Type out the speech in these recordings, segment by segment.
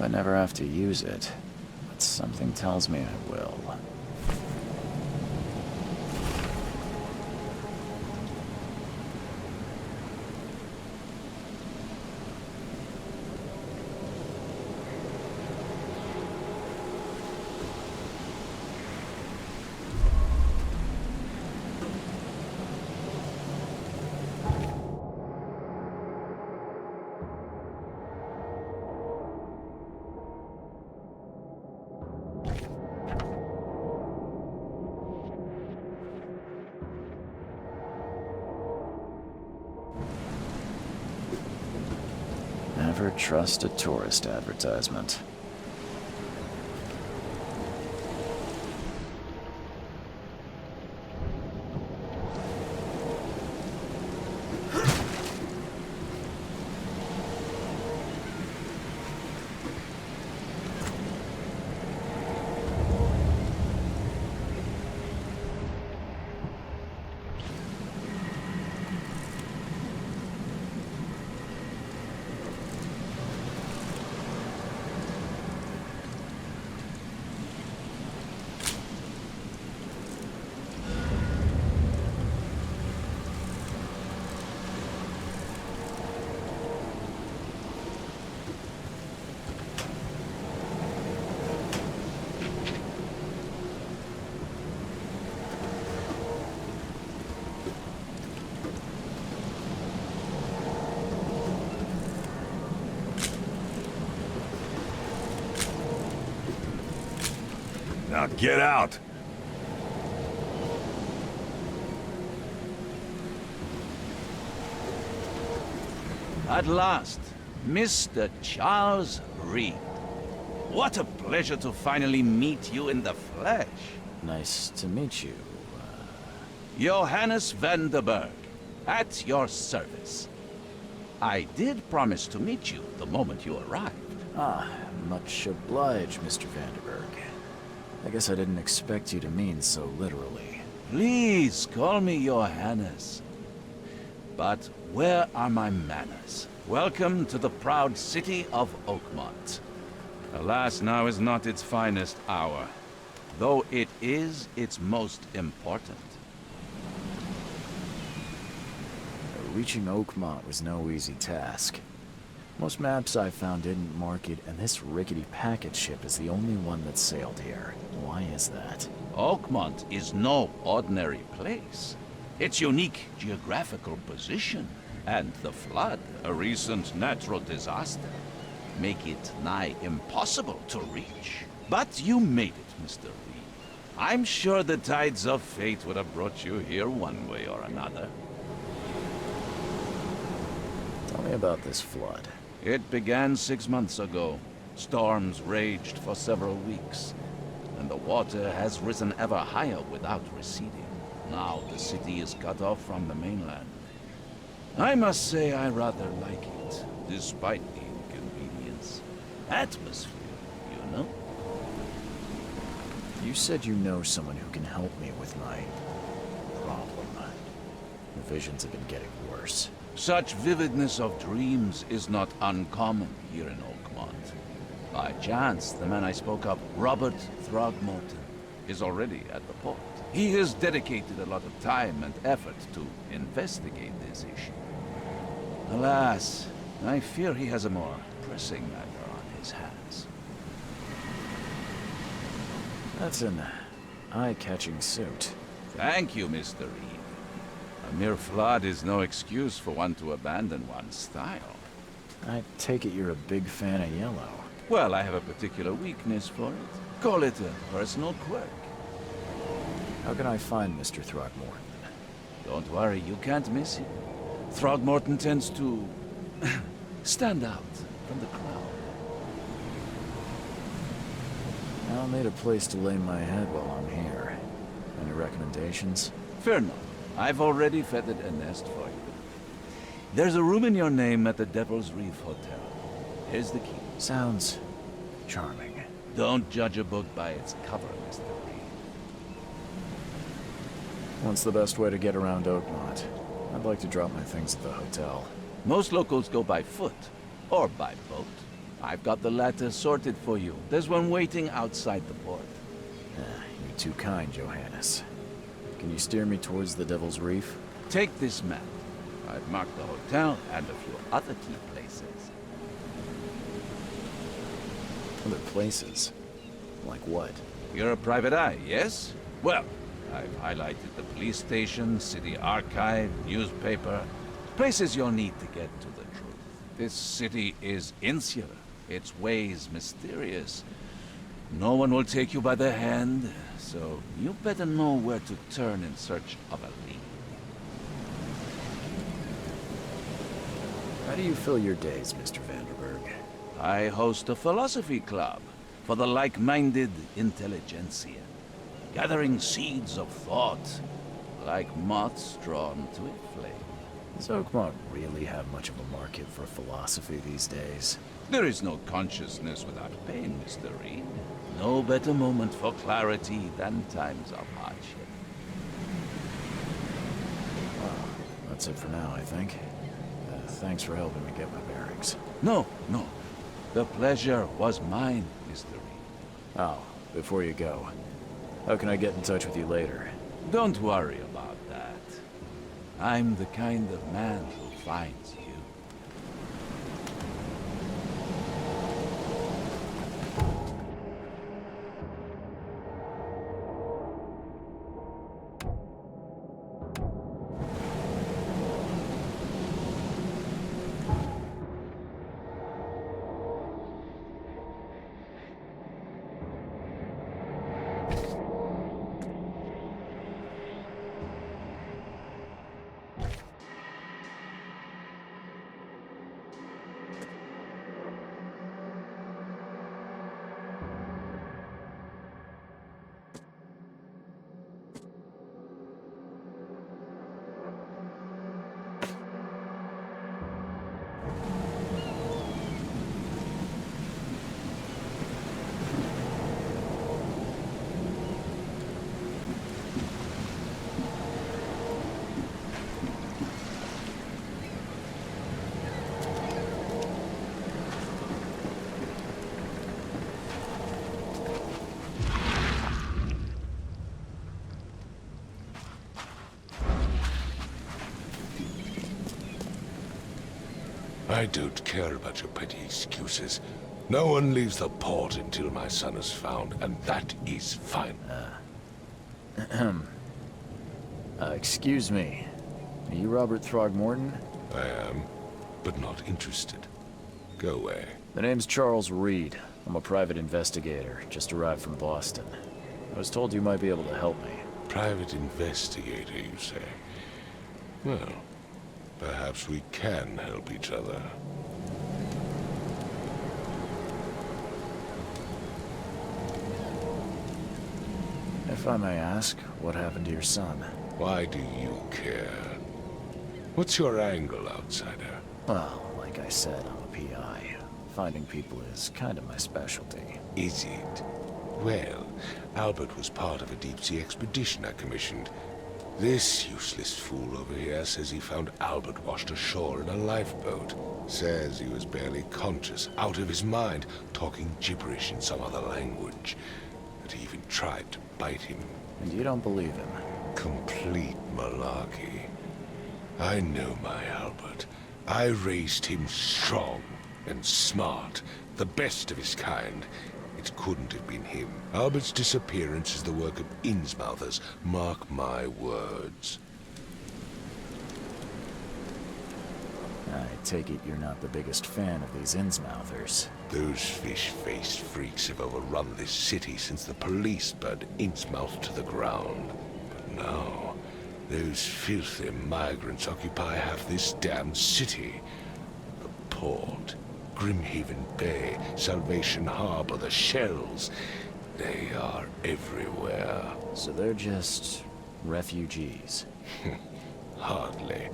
I never have to use it, but something tells me I will. Never trust a tourist advertisement. Now get out! At last, Mr. Charles Reed. What a pleasure to finally meet you in the flesh. Nice to meet you. Johannes van der Berg, at your service. I did promise to meet you the moment you arrived. Ah, much obliged, Mr. Vanderberg. I guess I didn't expect you to mean so literally. Please call me Johannes. But where are my manners? Welcome to the proud city of Oakmont. Alas, now is not its finest hour, though it is its most important. Reaching Oakmont was no easy task. Most maps I found didn't mark it, and this rickety packet ship is the only one that sailed here. Why is that? Oakmont is no ordinary place. Its unique geographical position and the flood, a recent natural disaster, make it nigh impossible to reach. But you made it, Mr. Reed. I'm sure the tides of fate would have brought you here one way or another. Tell me about this flood. It began 6 months ago. Storms raged for several weeks, and the water has risen ever higher without receding. Now the city is cut off from the mainland. I must say I rather like it, despite the inconvenience. Atmosphere, you know? You said you know someone who can help me with my problem. The visions have been getting worse. Such vividness of dreams is not uncommon here in Oakmont. By chance, the man I spoke of, Robert Throgmorton, is already at the port. He has dedicated a lot of time and effort to investigate this issue. Alas, I fear he has a more pressing matter on his hands. That's an eye-catching suit. Thank you, Mr. Reed. A mere flood is no excuse for one to abandon one's style. I take it you're a big fan of yellow. Well, I have a particular weakness for it. Call it a personal quirk. How can I find Mr. Throgmorton? Don't worry, you can't miss him. Throgmorton tends to stand out from the crowd. I'll need a place to lay my head while I'm here. Any recommendations? Fear not. I've already feathered a nest for you. There's a room in your name at the Devil's Reef Hotel. Here's the key. Sounds charming. Don't judge a book by its cover, Mr. Reed. What's the best way to get around Oakmont? I'd like to drop my things at the hotel. Most locals go by foot, or by boat. I've got the latter sorted for you. There's one waiting outside the port. You're too kind, Johannes. Can you steer me towards the Devil's Reef? Take this map. I've marked the hotel and a few other key places. Other places? Like what? You're a private eye, yes? Well, I've highlighted the police station, city archive, newspaper. Places you'll need to get to the truth. This city is insular. Its ways mysterious. No one will take you by the hand, so you better know where to turn in search of a lead. How do you fill your days, Mr. Vanderberg? I host a philosophy club for the like-minded intelligentsia, gathering seeds of thought, like moths drawn to a flame. Does Oakmont really have much of a market for philosophy these days? There is no consciousness without pain, Mr. Reed. No better moment for clarity than times of hardship. Well, that's it for now, I think. Thanks for helping me get my bearings. No. The pleasure was mine, Mr. Reed. Oh, before you go, how can I get in touch with you later? Don't worry about that. I'm the kind of man who finds you. I don't care about your petty excuses. No one leaves the port until my son is found, and that is fine. Excuse me. Are you Robert Throgmorton? I am, but not interested. Go away. The name's Charles Reed. I'm a private investigator, just arrived from Boston. I was told you might be able to help me. Private investigator, you say? Well, perhaps we can help each other. If I may ask, what happened to your son? Why do you care? What's your angle, outsider? Well, like I said, I'm a PI. Finding people is kind of my specialty. Is it? Well, Albert was part of a deep-sea expedition I commissioned. This useless fool over here says he found Albert washed ashore in a lifeboat. Says he was barely conscious, out of his mind, talking gibberish in some other language. That he even tried to bite him. And you don't believe him? Complete malarkey. I know my Albert. I raised him strong and smart, the best of his kind. It couldn't have been him. Albert's disappearance is the work of Innsmouthers. Mark my words. I take it you're not the biggest fan of these Innsmouthers. Those fish-faced freaks have overrun this city since the police burned Innsmouth to the ground. But now, those filthy migrants occupy half this damned city. The port, Grimhaven Bay, Salvation Harbor, the shells. They are everywhere. So they're just refugees. Hardly.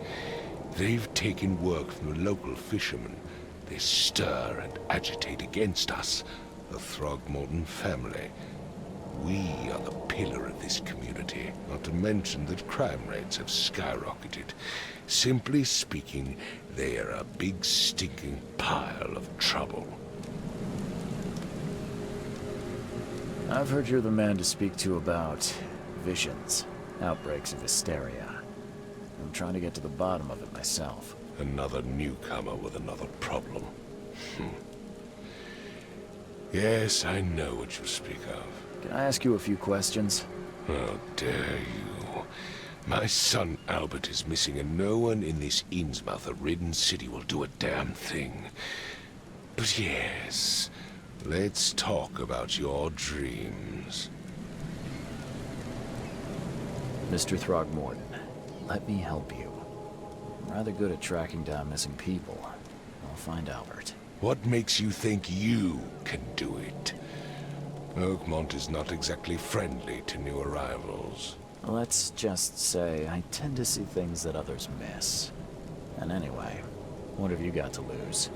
They've taken work from the local fishermen. They stir and agitate against us, the Throgmorton family. We are the pillar of this community, not to mention that crime rates have skyrocketed. Simply speaking, they are a big stinking pile of trouble. I've heard you're the man to speak to about visions, outbreaks of hysteria. I'm trying to get to the bottom of it myself. Another newcomer with another problem. Yes, I know what you speak of. Can I ask you a few questions? How dare you? My son Albert is missing, and no one in this Innsmouth-ridden city will do a damn thing. But yes, let's talk about your dreams. Mr. Throgmorton, let me help you. I'm rather good at tracking down missing people. I'll find Albert. What makes you think you can do it? Oakmont is not exactly friendly to new arrivals. Let's just say I tend to see things that others miss. And anyway, what have you got to lose?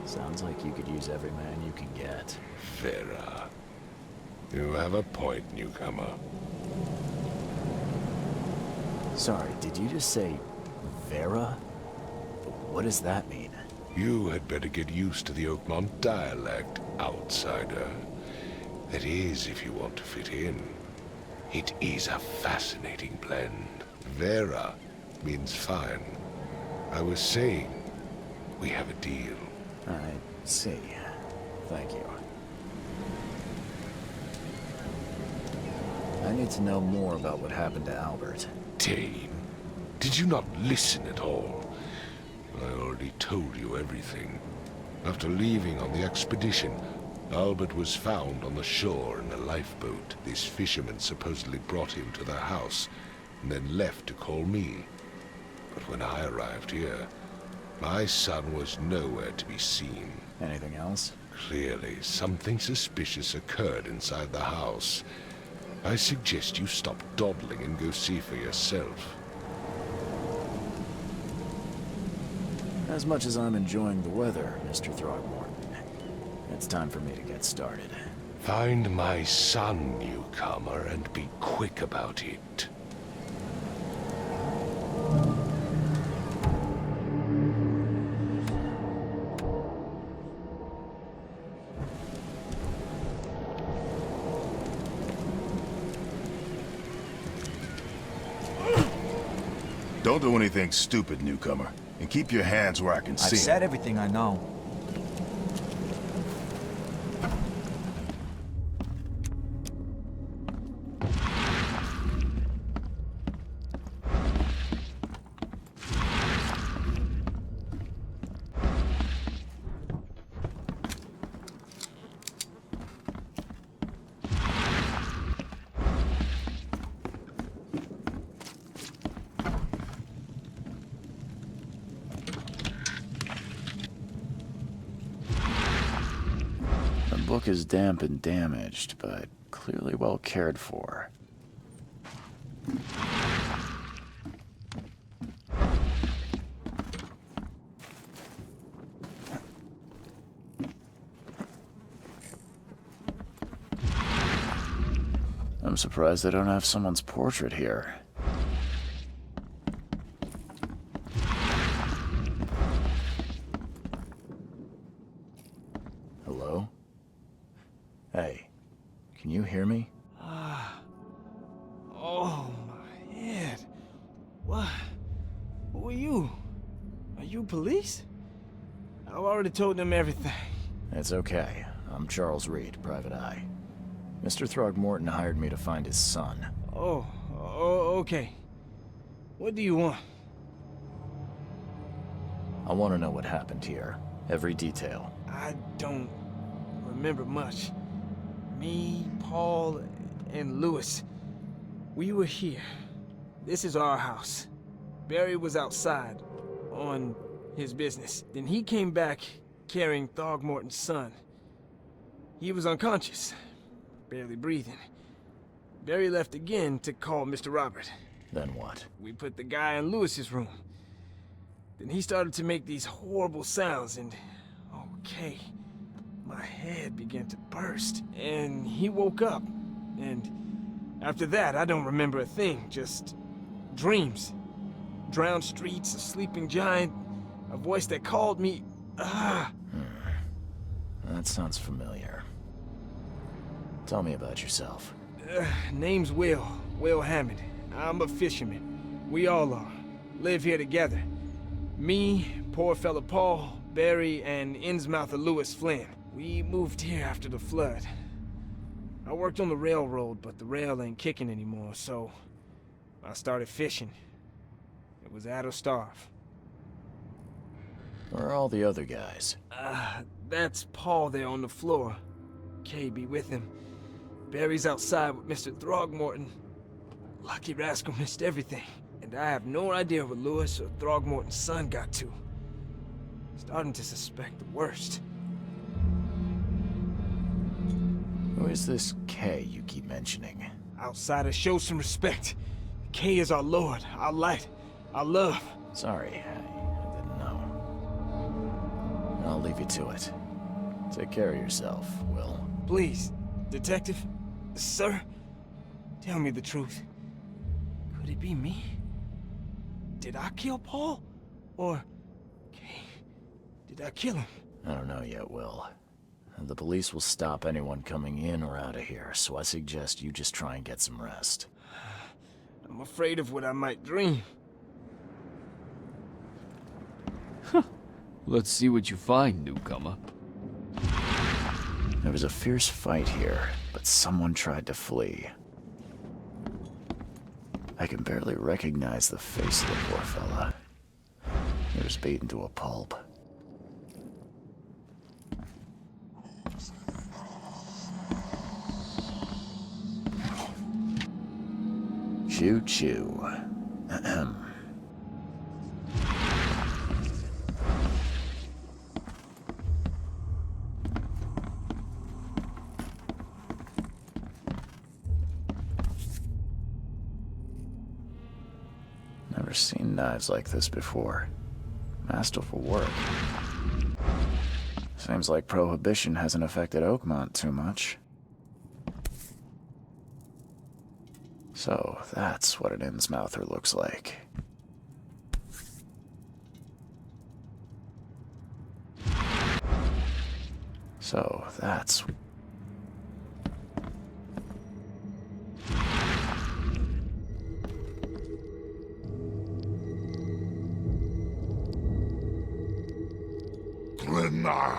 Sounds like you could use every man you can get. Vera. You have a point, newcomer. Sorry, did you just say Vera? What does that mean? You had better get used to the Oakmont dialect, outsider. That is, if you want to fit in. It is a fascinating blend. Vera means fine. I was saying, we have a deal. I see. Thank you. I need to know more about what happened to Albert. Dane, did you not listen at all? I already told you everything. After leaving on the expedition, Albert was found on the shore in a lifeboat. This fisherman supposedly brought him to their house, and then left to call me. But when I arrived here, my son was nowhere to be seen. Anything else? Clearly, something suspicious occurred inside the house. I suggest you stop dawdling and go see for yourself. As much as I'm enjoying the weather, Mr. Throgmorton, it's time for me to get started. Find my son, newcomer, and be quick about it. Don't do anything stupid, newcomer. And keep your hands where I can see I've said everything I know. The book is damp and damaged, but clearly well cared for. I'm surprised they don't have someone's portrait here. Hello? Hey, can you hear me? Oh, my head. What? Who are you? Are you police? I've already told them everything. It's okay. I'm Charles Reed, Private Eye. Mr. Throgmorton hired me to find his son. Oh, okay. What do you want? I want to know what happened here. Every detail. I don't remember much. Me, Paul, and Lewis, we were here. This is our house. Barry was outside, on his business. Then he came back carrying Throgmorton's son. He was unconscious, barely breathing. Barry left again to call Mr. Robert. Then what? We put the guy in Lewis's room. Then he started to make these horrible sounds and... okay. My head began to burst, and he woke up. And after that, I don't remember a thing, just dreams. Drowned streets, a sleeping giant, a voice that called me. That sounds familiar. Tell me about yourself. Name's Will Hammond. I'm a fisherman. We all are. Live here together. Me, poor fella Paul, Barry, and Innsmouther Lewis Flynn. We moved here after the flood. I worked on the railroad, but the rail ain't kicking anymore, so I started fishing. It was at or starve. Where are all the other guys? That's Paul there on the floor. Kay be with him. Barry's outside with Mr. Throgmorton. Lucky rascal missed everything. And I have no idea what Lewis or Throgmorton's son got to. Starting to suspect the worst. Who is this Kay you keep mentioning? Outsiders, show some respect. Kay is our lord, our light, our love. Sorry, I didn't know. I'll leave you to it. Take care of yourself, Will. Please, detective, sir, tell me the truth. Could it be me? Did I kill Paul? Or, Kay, did I kill him? I don't know yet, Will. The police will stop anyone coming in or out of here, so I suggest you just try and get some rest. I'm afraid of what I might dream. Let's see what you find, newcomer. There was a fierce fight here, but someone tried to flee. I can barely recognize the face of the poor fella. He was beaten to a pulp. Choo-choo. Ahem. Never seen knives like this before. Masterful work. Seems like Prohibition hasn't affected Oakmont too much. So, that's what an Innsmouther looks like. So, that's... Grimma,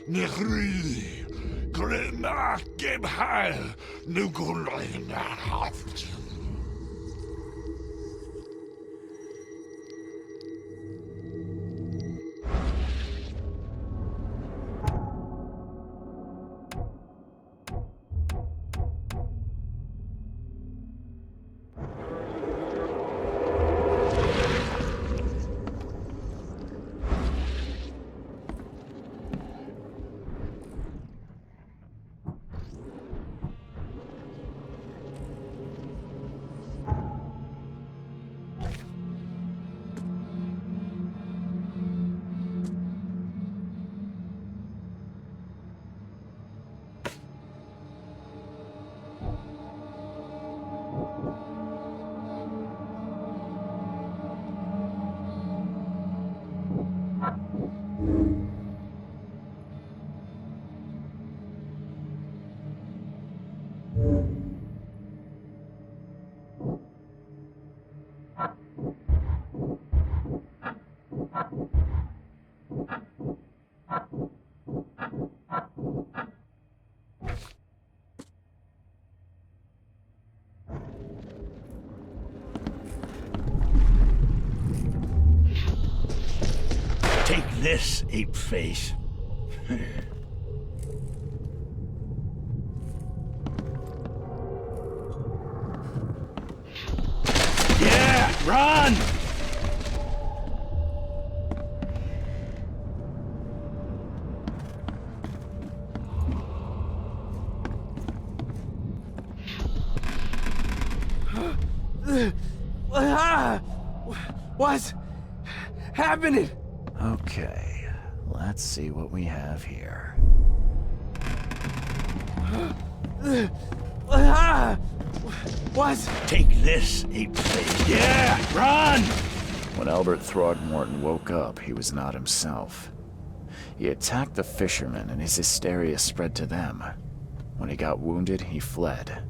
Nehri, Grimma, Gebhal, Nugulina Haft. Take this, ape-face. Yeah, run! What's happening? Okay, let's see what we have here. What? Take this, ape-face. Yeah, run! When Albert Throgmorton woke up, he was not himself. He attacked the fishermen, and his hysteria spread to them. When he got wounded, he fled.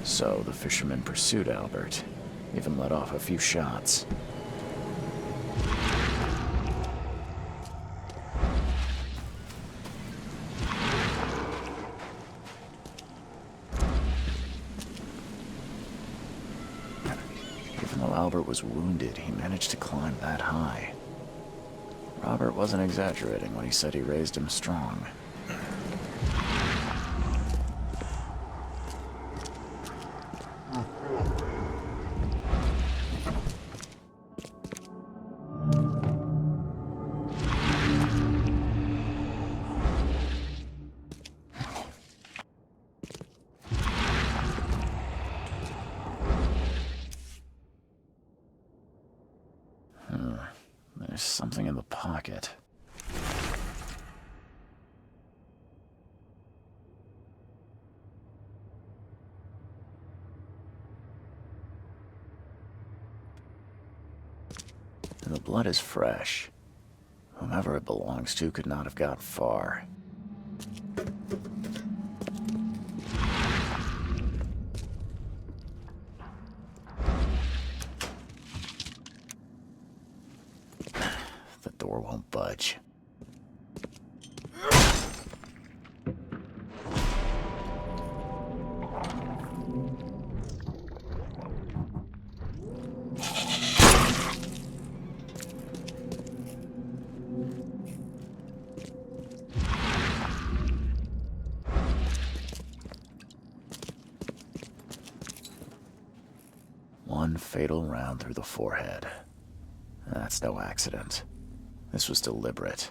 So the fisherman pursued Albert, even let off a few shots. Even though Albert was wounded, he managed to climb that high. Robert wasn't exaggerating when he said he raised him strong. There's something in the pocket. The blood is fresh. Whomever it belongs to could not have got far. The door won't budge. One fatal round through the forehead. That's no accident. This was deliberate.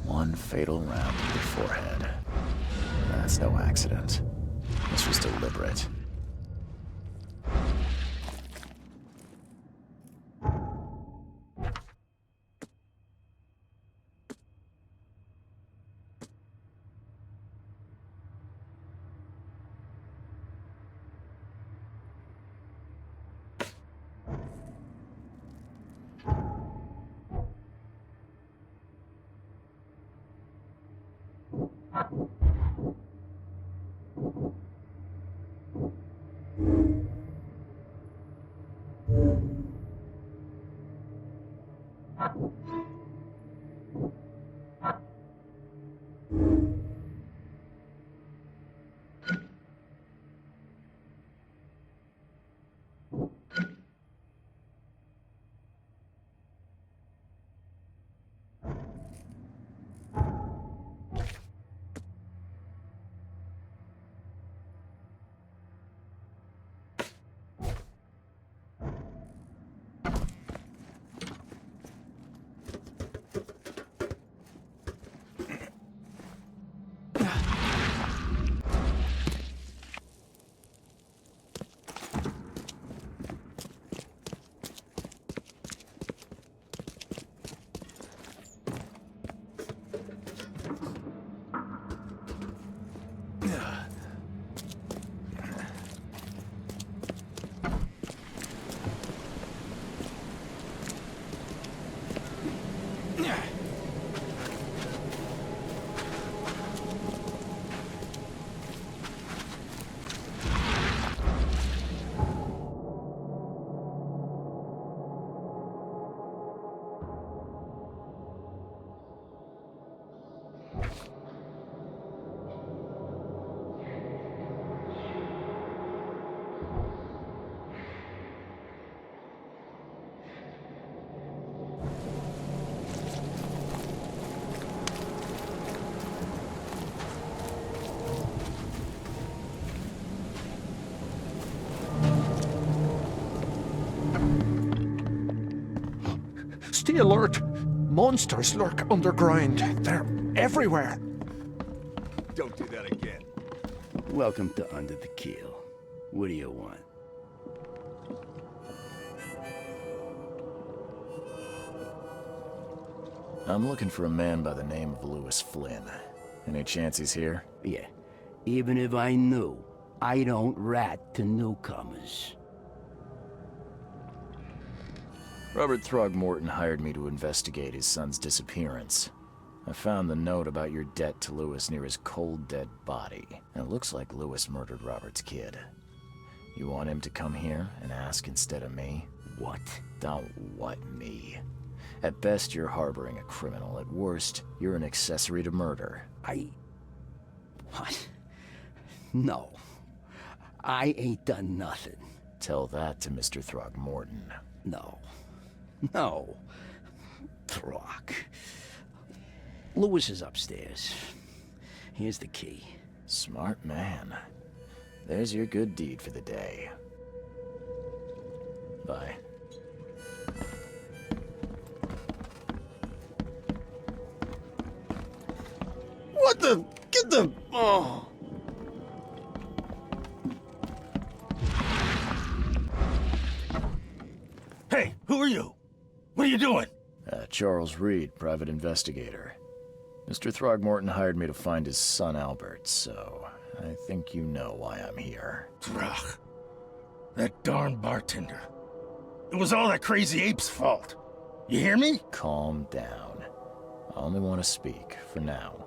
One fatal round through the forehead. That's no accident. This was deliberate. Stay alert! Monsters lurk underground. They're everywhere. Don't do that again. Welcome to Under the Keel. What do you want? I'm looking for a man by the name of Lewis Flynn. Any chance he's here? Yeah, even if I knew, I don't rat to newcomers. Robert Throgmorton hired me to investigate his son's disappearance. I found the note about your debt to Lewis near his cold, dead body. And it looks like Lewis murdered Robert's kid. You want him to come here and ask instead of me? What? Don't what me. At best, you're harboring a criminal. At worst, you're an accessory to murder. What? No. I ain't done nothing. Tell that to Mr. Throgmorton. No. Throg. Lewis is upstairs. Here's the key. Smart man. There's your good deed for the day. Bye. What the? Get the... Oh. Hey, who are you? What are you doing? Charles Reed, private investigator. Mr. Throgmorton hired me to find his son Albert, so I think you know why I'm here. Throg. That darn bartender. It was all that crazy ape's fault. You hear me? Calm down. I only want to speak, for now.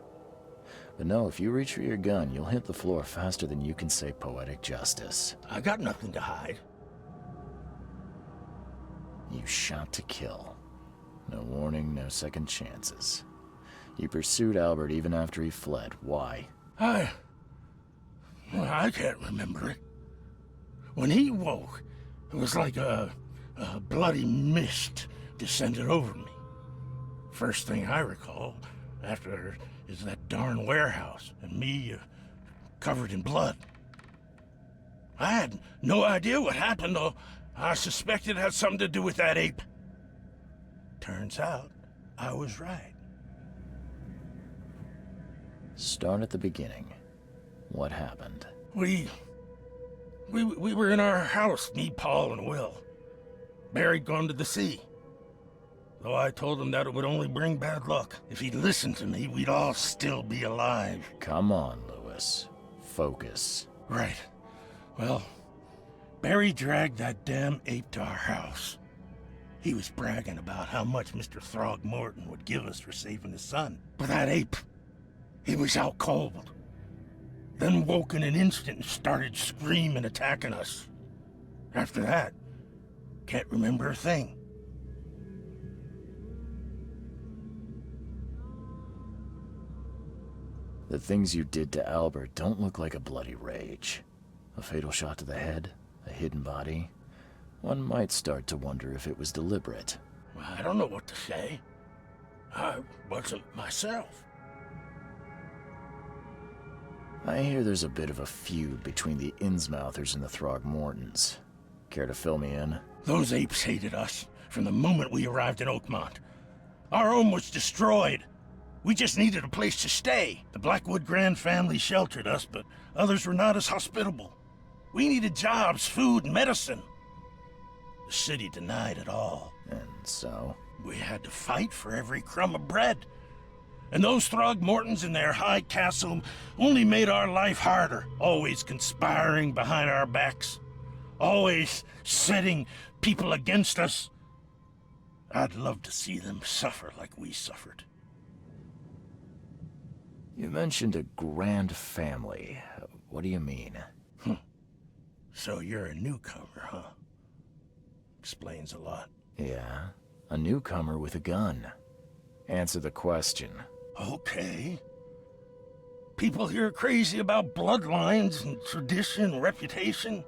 But no, if you reach for your gun, you'll hit the floor faster than you can say poetic justice. I got nothing to hide. You shot to kill. No warning, no second chances. You pursued Albert even after he fled. Why? I can't remember it. When he woke, it was like a bloody mist descended over me. First thing I recall after is that darn warehouse and me covered in blood. I had no idea what happened, though. I suspected it had something to do with that ape. Turns out, I was right. Start at the beginning. What happened? We were in our house, me, Paul, and Will. Barry'd gone to the sea. Though I told him that it would only bring bad luck. If he'd listened to me, we'd all still be alive. Come on, Lewis. Focus. Right. Well, Barry dragged that damn ape to our house. He was bragging about how much Mr. Throgmorton would give us for saving his son. But that ape, he was out cold. Then woke in an instant and started screaming, attacking us. After that, can't remember a thing. The things you did to Albert don't look like a bloody rage. A fatal shot to the head, a hidden body. One might start to wonder if it was deliberate. I don't know what to say. I wasn't myself. I hear there's a bit of a feud between the Innsmouthers and the Throgmortons. Care to fill me in? Those apes hated us from the moment we arrived in Oakmont. Our home was destroyed. We just needed a place to stay. The Blackwood Grand family sheltered us, but others were not as hospitable. We needed jobs, food, and medicine. The city denied it all. And so? We had to fight for every crumb of bread. And those Throgmortons in their high castle only made our life harder, always conspiring behind our backs, always setting people against us. I'd love to see them suffer like we suffered. You mentioned a grand family. What do you mean? So you're a newcomer, huh? Explains a lot. Yeah, a newcomer with a gun. Answer the question. Okay. People here are crazy about bloodlines and tradition and reputation.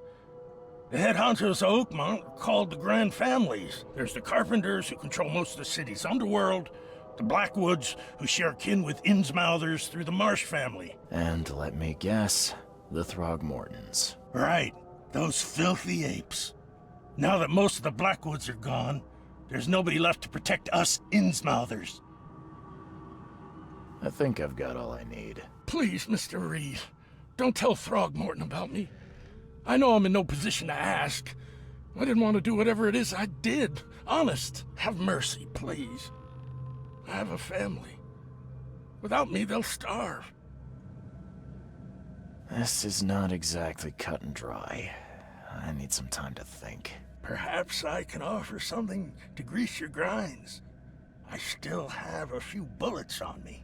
The head honchos of Oakmont are called the Grand Families. There's the Carpenters, who control most of the city's underworld, the Blackwoods, who share kin with Innsmouthers through the Marsh family. And let me guess, the Throgmortons. Right, those filthy apes. Now that most of the Blackwoods are gone, there's nobody left to protect us Innsmouthers. I think I've got all I need. Please, Mr. Reed, don't tell Throgmorton about me. I know I'm in no position to ask. I didn't want to do whatever it is I did. Honest, have mercy, please. I have a family. Without me, they'll starve. This is not exactly cut and dry. I need some time to think. Perhaps I can offer something to grease your grinds. I still have a few bullets on me.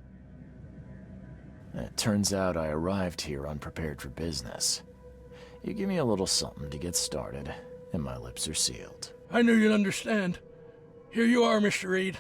It turns out I arrived here unprepared for business. You give me a little something to get started, and my lips are sealed. I knew you'd understand. Here you are, Mr. Reed.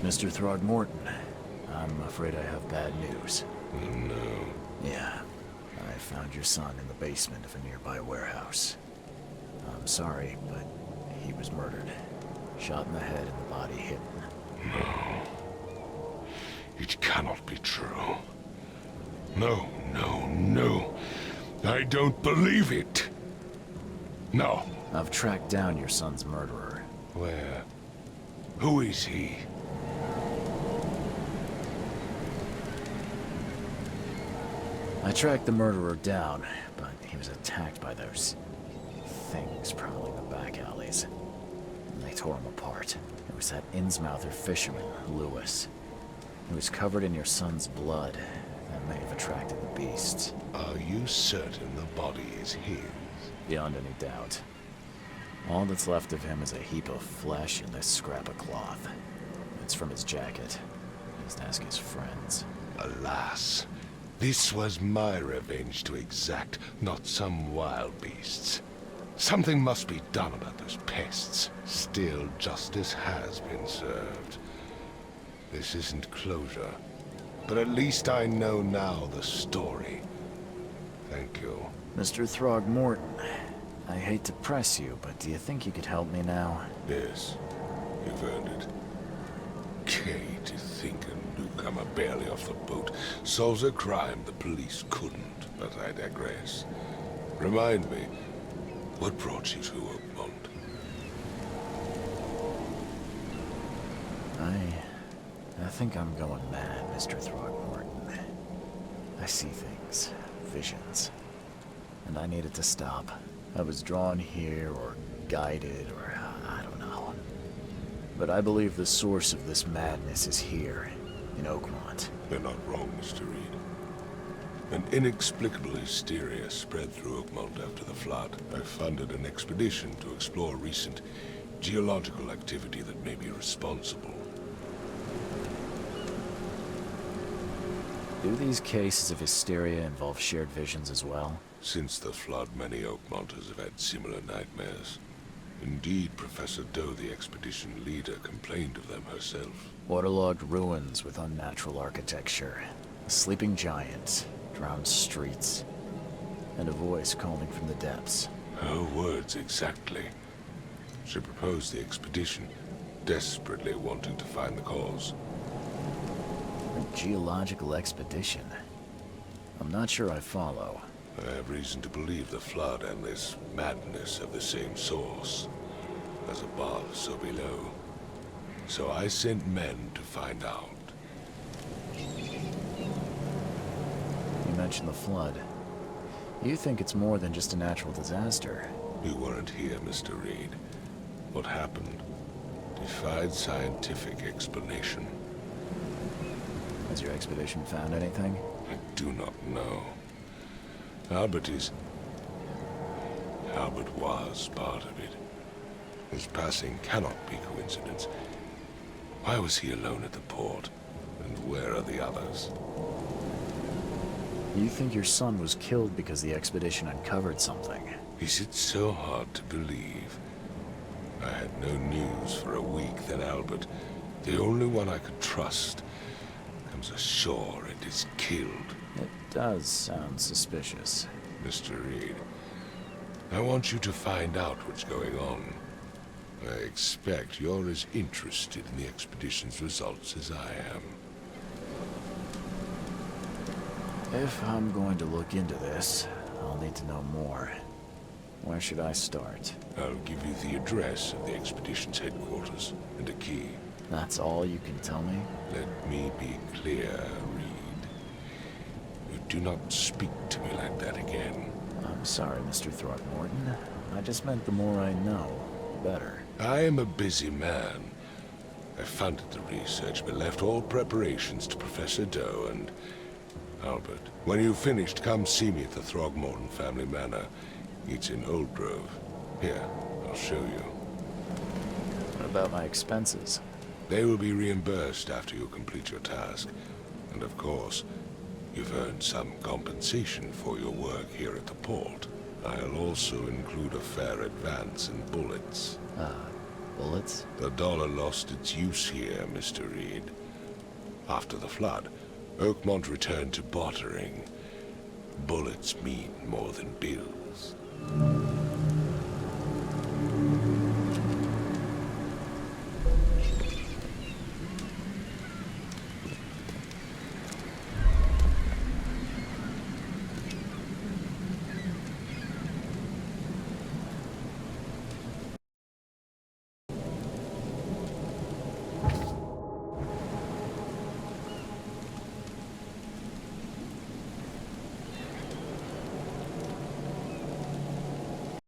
Mr. Throgmorton, I'm afraid I have bad news. No. Yeah, I found your son in the basement of a nearby warehouse. I'm sorry, but he was murdered. Shot in the head and the body hidden. No. It cannot be true. No, no, no. I don't believe it. No. I've tracked down your son's murderer. Where? Who is he? I tracked the murderer down, but he was attacked by those things prowling the back alleys. And they tore him apart. It was that Innsmouther fisherman, Lewis. He was covered in your son's blood. That may have attracted the beasts. Are you certain the body is his? Beyond any doubt. All that's left of him is a heap of flesh and this scrap of cloth. It's from his jacket. Just ask his friends. Alas, this was my revenge to exact, not some wild beast's. Something must be done about those pests. Still, justice has been served. This isn't closure, but at least I know now the story. Thank you. Mr. Throgmorton, I hate to press you, but do you think you could help me now? Yes, you've earned it. Gay to think a newcomer barely off the boat solves a crime the police couldn't, but I digress. Remind me, what brought you to Oakmont? I think I'm going mad, Mr. Throgmorton. I see things, visions, and I needed to stop. I was drawn here, or guided, or I don't know. But I believe the source of this madness is here, in Oakmont. You're not wrong, Mr. Reed. An inexplicable hysteria spread through Oakmont after the flood. I funded an expedition to explore recent geological activity that may be responsible. Do these cases of hysteria involve shared visions as well? Since the flood, many Oakmonters have had similar nightmares. Indeed, Professor Doe, the expedition leader, complained of them herself. Waterlogged ruins with unnatural architecture, a sleeping giant, drowned streets, and a voice calling from the depths. Her words exactly. She proposed the expedition, desperately wanting to find the cause. A geological expedition? I'm not sure I follow. I have reason to believe the flood and this madness have the same source. As above, so below. So I sent men to find out. You mentioned the flood. You think it's more than just a natural disaster? You weren't here, Mr. Reed. What happened defied scientific explanation. Has your expedition found anything? I do not know. Albert was part of it. His passing cannot be coincidence. Why was he alone at the port? And where are the others? You think your son was killed because the expedition uncovered something? Is it so hard to believe? I had no news for a week, then Albert, the only one I could trust, comes ashore and is killed. It does sound suspicious. Mr. Reed, I want you to find out what's going on. I expect you're as interested in the expedition's results as I am. If I'm going to look into this, I'll need to know more. Where should I start? I'll give you the address of the expedition's headquarters and a key. That's all you can tell me? Let me be clear, Reed. You do not speak to me like that again. I'm sorry, Mr. Throckmorton. I just meant the more I know, the better. I am a busy man. I funded the research, but left all preparations to Professor Doe and Albert. When you've finished, come see me at the Throgmorton family manor. It's in Old Grove. Here, I'll show you. What about my expenses? They will be reimbursed after you complete your task. And of course, you've earned some compensation for your work here at the port. I'll also include a fair advance in bullets. Bullets? The dollar lost its use here, Mr. Reed. After the flood, Oakmont returned to bartering. Bullets mean more than bills.